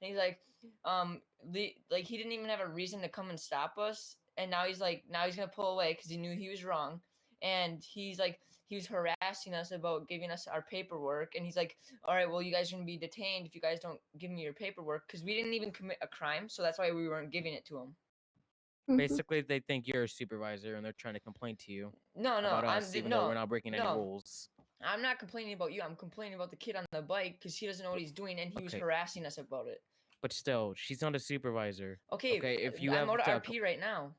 and he's like, like he didn't even have a reason to come and stop us, and now he's like, now he's gonna pull away because he knew he was wrong, and he's like, he was harassing us about giving us our paperwork, and he's like, all right, well, you guys are gonna be detained if you guys don't give me your paperwork, because we didn't even commit a crime, so that's why we weren't giving it to him. Basically, they think you're a supervisor and they're trying to complain to you No, about us, even though we're not breaking any no. rules. I'm not complaining about you. I'm complaining about the kid on the bike because he doesn't know what he's doing, and he was Okay. harassing us about it. But still, she's not a supervisor. Okay, Okay, if you I'm have out of to, RP right now.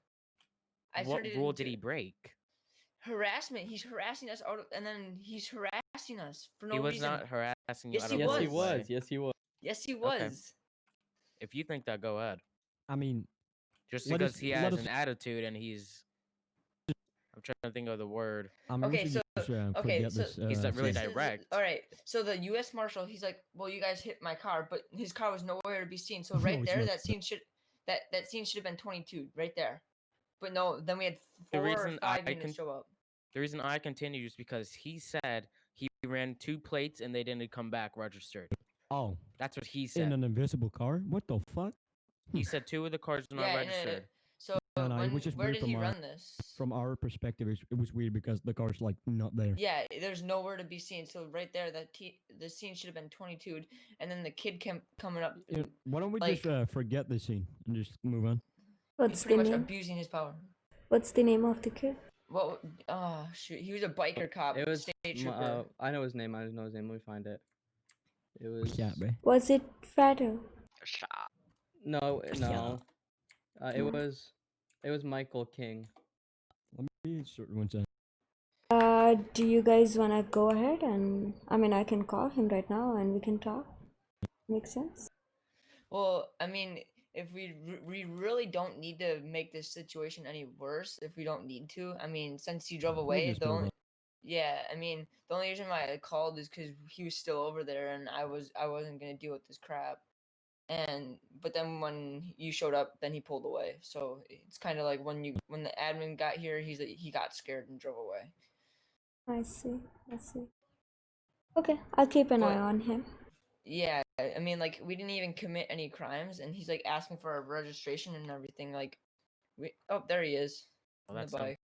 what rule did he break? Harassment. He's harassing us out, and then he's harassing us for no He was reason. not harassing you Yes, out he of Yes, he was. roleplay. was. Yes, he was. Yes, he Okay. was. If you think that, go ahead. I mean, Just let because us- he let has us- an attitude and he's, I'm trying to think of the word. I mean, we Okay, should so just okay, forget so this. He's really this is- direct. all right, so the U.S. Marshal, he's like, well, you guys hit my car, but his car was nowhere to be seen. So right No, it's there, not. that scene should have been 22 right there. But no, then we had The 4 or reason 5 units show up. The reason I continue is because he said he ran 2 plates and they didn't come back registered. Oh, That's what he in said. an invisible car? What the fuck? He said 2 of the cars are not Yeah, registered. so No, it was just where weird did he run this? From our perspective, it was weird because the car's like not there. Yeah, there's nowhere to be seen. So right there, the scene should have been 22'd, and then the kid coming up. Why don't we like, just forget the scene and just move on? he's What's the pretty much name? abusing his power. What's the name of the kid? What? Oh shoot, he was a biker cop. It was. State trooper. I know his name. I don't know his name. Let me find it. It was. Yeah, bro. Was it Fado? No, no. It No. was. It was Michael King. Let me sort one second. Do you guys wanna go ahead and I mean I can call him right now and we can talk. Makes sense? Well, I mean, if we really don't need to make this situation any worse, if we don't need to. I mean, since he drove away, just move on. yeah, I mean, the only reason why I called is because he was still over there, and I wasn't gonna deal with this crap. But then when you showed up, then he pulled away. So it's kind of like when the admin got here, he got scared and drove away. I see. Okay, I'll keep an eye on him. Yeah, I mean, like, we didn't even commit any crimes, and he's like asking for our registration and everything. Like, oh, there he is on the bike.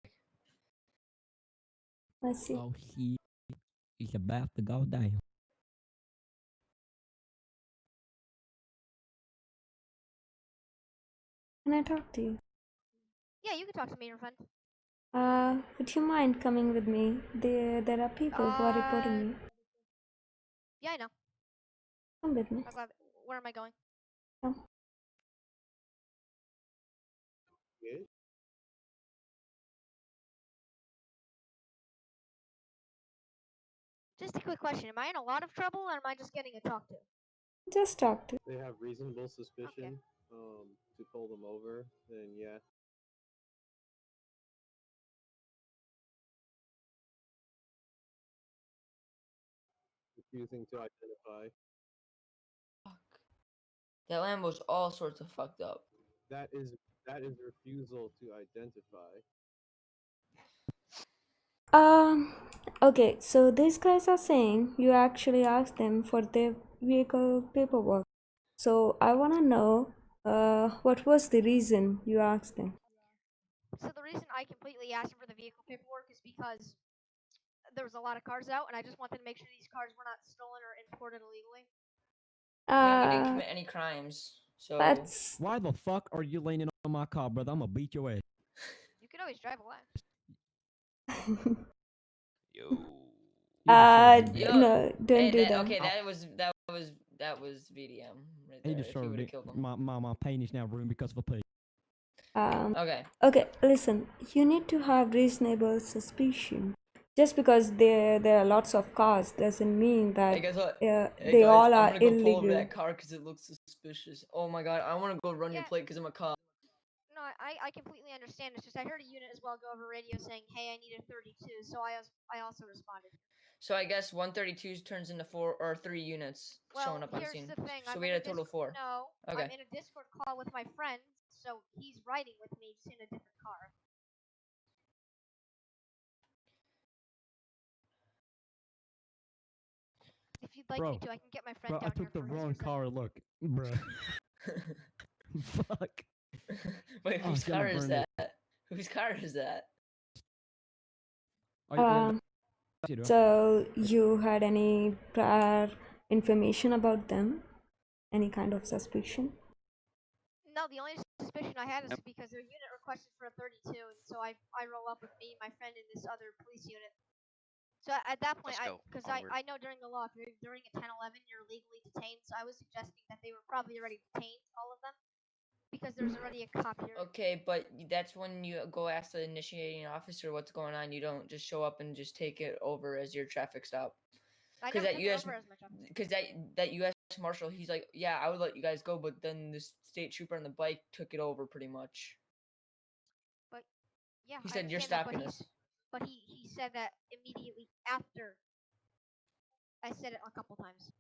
I see. Oh, he's about to go down. Can I talk to you? Yeah, you can talk to me, your friend. Would you mind coming with me? There are people who are reporting me. Yeah, I know. Come with me. I'm glad. Where am I going? Come. Just a quick question. Am I in a lot of trouble, or am I just getting a talk to? Just talk to. They have reasonable suspicion to pull them over, then yeah. Refusing to identify. Fuck. That Lambo's all sorts of fucked up. That is refusal to identify. Okay, so these guys are saying you actually asked them for their vehicle paperwork. So I want to know, what was the reason you asked them? So the reason I completely asked him for the vehicle paperwork is because there was a lot of cars out, and I just wanted to make sure these cars were not stolen or imported illegally. We didn't commit any crimes, so That's Why the fuck are you leaning on my car, brother? I'm gonna beat your ass. You can always drive away. Yo. no, don't do that. Okay, that was VDM right He there. just If you would have started killed him. my pain is now ruined because of a pig. Okay. Okay, listen, you need to have reasonable suspicion. Just because there are lots of cars doesn't mean that Hey, guess what? they Hey, guys, all are I'm gonna go pull over illegal. that car because it looks suspicious. Oh my god, I want to go run your Yeah. plate because I'm a cop. No, I completely understand. It's just I heard a unit as well go over radio saying, "Hey, I need a 32," so I also responded. So I guess 132 turns into 4 or 3 units showing up on the here's scene. the thing. So I'm we in had a a total of 4. No, Okay. I'm in a Discord call with my friend, so he's riding with me, just in a different car. If you'd like Bro, me to, I can get my friend Bro, down I took the here for his wrong percent. car. Look, bruh. Fuck. Wait, Oh, whose it's gonna car is burn me. that? Whose car is that? Are you Um, good? so you had any prior information about them? Any kind of suspicion? No, the only suspicion I had is because their unit requested for a 32, and so I roll up with me, my friend, in this other police unit. So at that point, Let's go. because Onward. I know during the law, if you're during a 10-11, you're legally detained. So I was suggesting that they were probably already detained, all of them, because there's already a cop here. Okay, but that's when you go ask the initiating officer what's going on. You don't just show up and just take it over as your traffic stop. I Because never that took it U.S. over as my job. because that U.S. Marshal, he's like, yeah, I would let you guys go, but then this state trooper on the bike took it over pretty much. But yeah, He I said, "You're understand that, stopping us." But he said that immediately after I said it a couple times.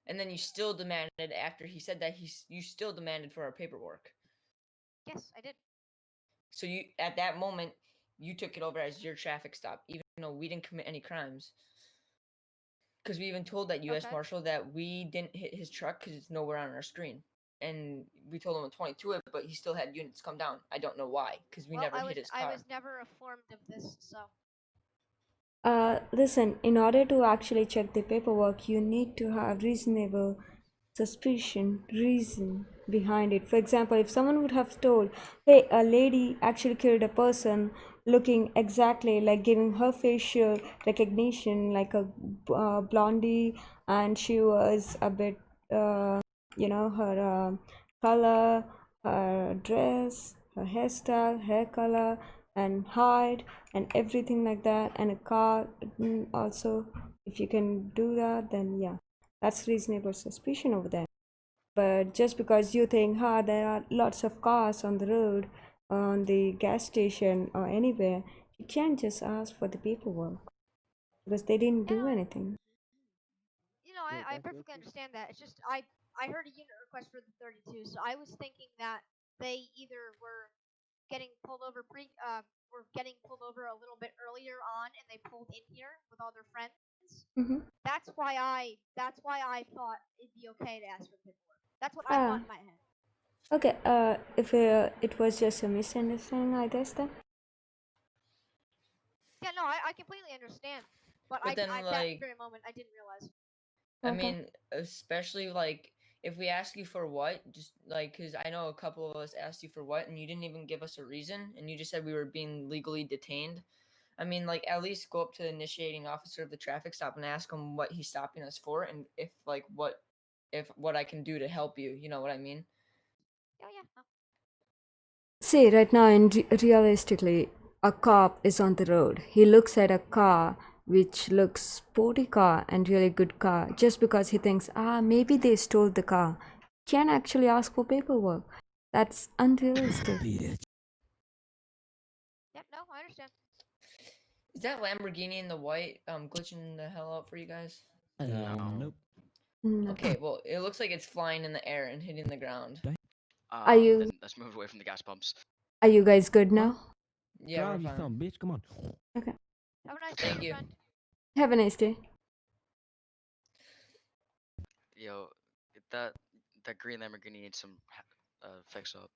And then you still demanded after he said that you still demanded for our paperwork. Yes, I did. So you at that moment you took it over as your traffic stop, even though we didn't commit any crimes. Because we even told that U.S. Okay. Marshal that we didn't hit his truck because it's nowhere on our screen, and we told him a 22 it, but he still had units come down. I don't know why, because we never hit his car. I was never informed of this, so. Listen, in order to actually check the paperwork, you need to have reasonable suspicion, reason behind it. For example, if someone would have told, hey, a lady actually killed a person looking exactly like, giving her facial recognition like a blondie, and she was a bit, her color, her dress, her hairstyle, hair color, and height, and everything like that, and a car also, if you can do that, then yeah, that's reasonable suspicion over there. But just because you think, there are lots of cars on the road, on the gas station, or anywhere, you can't just ask for the paperwork because they didn't do anything. You know, I perfectly understand that. It's just I heard a unit request for the 32, so I was thinking that they either were getting pulled over were getting pulled over a little bit earlier on, and they pulled in here with all their friends. Mm-hmm. That's why I thought it'd be okay to ask for the paperwork. That's what I thought in my head. Okay, if it was just a misunderstanding, I guess then. Yeah, no, I completely understand. But then, that like, very moment, I didn't realize. I Okay. mean, especially like if we ask you for what, just like because I know a couple of us asked you for what, and you didn't even give us a reason, and you just said we were being legally detained. I mean, like at least go up to the initiating officer of the traffic stop and ask him what he's stopping us for, and if what I can do to help you. You know what I mean? Oh yeah. No. See, right now, realistically, a cop is on the road. He looks at a car which looks sporty car and really good car just because he thinks, maybe they stole the car. Can't actually ask for paperwork. That's unrealistic. Bitch. Yep. No, I understand. Is that Lamborghini in the white glitching the hell out for you guys? No. Nope. No. Okay, well it looks like it's flying in the air and hitting the ground. Are you- Then let's move away from the gas pumps. Are you guys good now? Yeah, Drive, we're you fine. son, bitch. Come on. Okay. Have a nice Thank day, you. friend. Have a nice day. Yo, that green Lamborghini needs some fix up.